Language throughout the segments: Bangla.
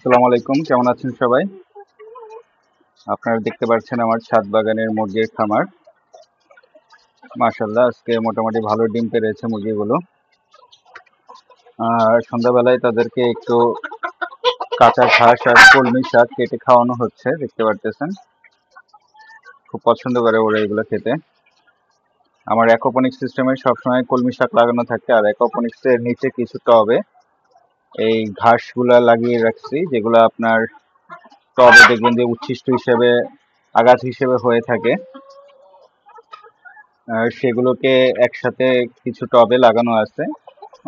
আসসালামু আলাইকুম, কেমন আছেন সবাই? আপনারা দেখতে পাচ্ছেন আমার ছাদ বাগানের মুরগির খামার। মাশাআল্লাহ, আজকে মোটামুটি ভালো ডিম পেড়েছে মুরগিগুলো। আর সন্ধ্যাবেলায় তাদেরকে একটু কাঁচা ঘাস আর কলমি শাক কেটে খাওয়ানো হচ্ছে, দেখতে পারতেছেন। খুব পছন্দ করে ওরা এগুলো খেতে। আমার অ্যাকোপনিক্স সিস্টেমে সবসময় কলমি শাক লাগানো থাকে, আর অ্যাকোপনিক্সের নিচে কিছু টবে এই ঘাসগুলা লাগিয়ে রাখছি, যেগুলো আপনার টবে দেখবেন যে উচ্ছিষ্ট হিসেবে আগাছা হিসেবে হয়ে থাকে। সেগুলোকে একসাথে কিছু টবে লাগানো আছে,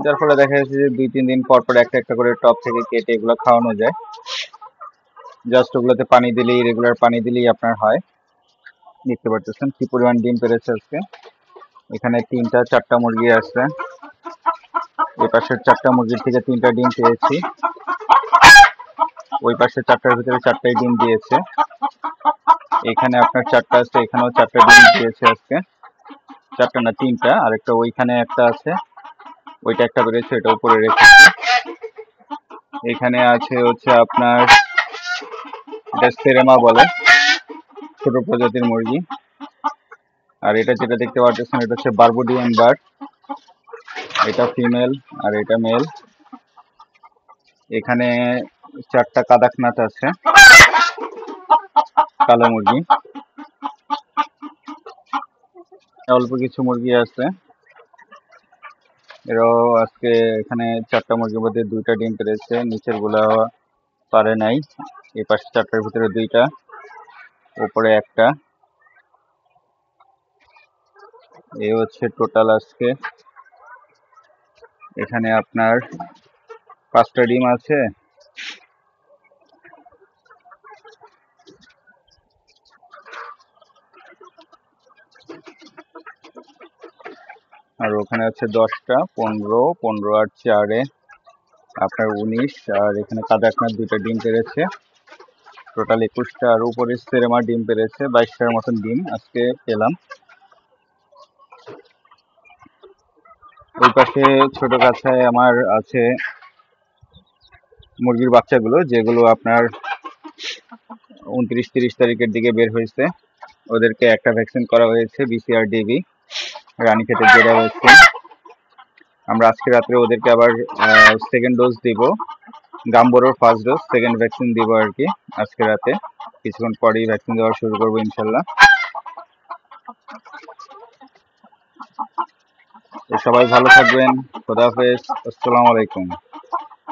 যার ফলে দেখা যাচ্ছে যে 2-3 দিন পর পর একটা একটা করে টব থেকে কেটে এগুলো খাওয়ানো যায়। জাস্ট ওগুলোতে পানি দিলেই, রেগুলার পানি দিলেই আপনার হয়। দেখতে পারতেছেন কি পরিমাণ ডিম পেড়েছে আজকে। এখানে 3টা-4টা মুরগি আছে, এই পাশের 4টা মুরগির থেকে 3টা ডিম পেয়েছি, ওই পাশে 4টার ভিতরে 4টাই ডিম দিয়েছে। এখানে আপনার 4টা আছে, এখানেও 4টা ডিম দিয়েছে আজকে। 4টা না 3টা, আরেকটা ওইখানে একটা আছে, ওইটা একটা বেড়েছে, এটা উপরে রেখেছি। এখানে আছে হচ্ছে আপনার, এটা সেরেমা বলে, ছোট প্রজাতির মুরগি। আর এটা যেটা দেখতে পাচ্ছেন এটা হচ্ছে বারবুডিয়ান বার্ড, এটা ফিমেল আর এটা মেল। এখানে 4টা কাদাকনাথ আছে, কালো মুরগি। অল্প কিছু মুরগি আছে, এরাও আজকে এখানে 4টা মুরগির মধ্যে 2টা ডিম পেড়েছে, নিচের গুলা পারে নাই। এই পাশে 4টার ভিতরে 2টা, উপরে একটা। এই হচ্ছে টোটাল আজকে। এখানে আপনার 5টা ডিম আছে, আর ওখানে আছে 10টা, 15 আর 4-এ আপনার 19, আর এখানে কাদাকনাথ 2টা ডিম পেড়েছে, টোটাল 21টা। আর উপরে সেরেমা ডিম পেড়েছে, 22টার মতন ডিম আজকে পেলাম। ওই পাশে ছোট কাছায় আমার আছে মুরগির বাচ্চাগুলো, যেগুলো আপনার 29-30 তারিখের দিকে বের হয়েছে। ওদেরকে একটা ভ্যাকসিন করা হয়েছে, BCR-DV, রানীক্ষেতের জেরা ভ্যাকসিন। আমরা আজকে রাত্রে ওদেরকে আবার সেকেন্ড ডোজ দিব, গাম্বোরোর ফার্স্ট ডোজ, সেকেন্ড ভ্যাকসিন দিব আর কি আজকে রাতে। কিছুক্ষণ পরেই ভ্যাকসিন দেওয়া শুরু করবো ইনশাল্লাহ। তো সবাই ভালো থাকবেন, খোদা হাফেজ, আসসালামু আলাইকুম।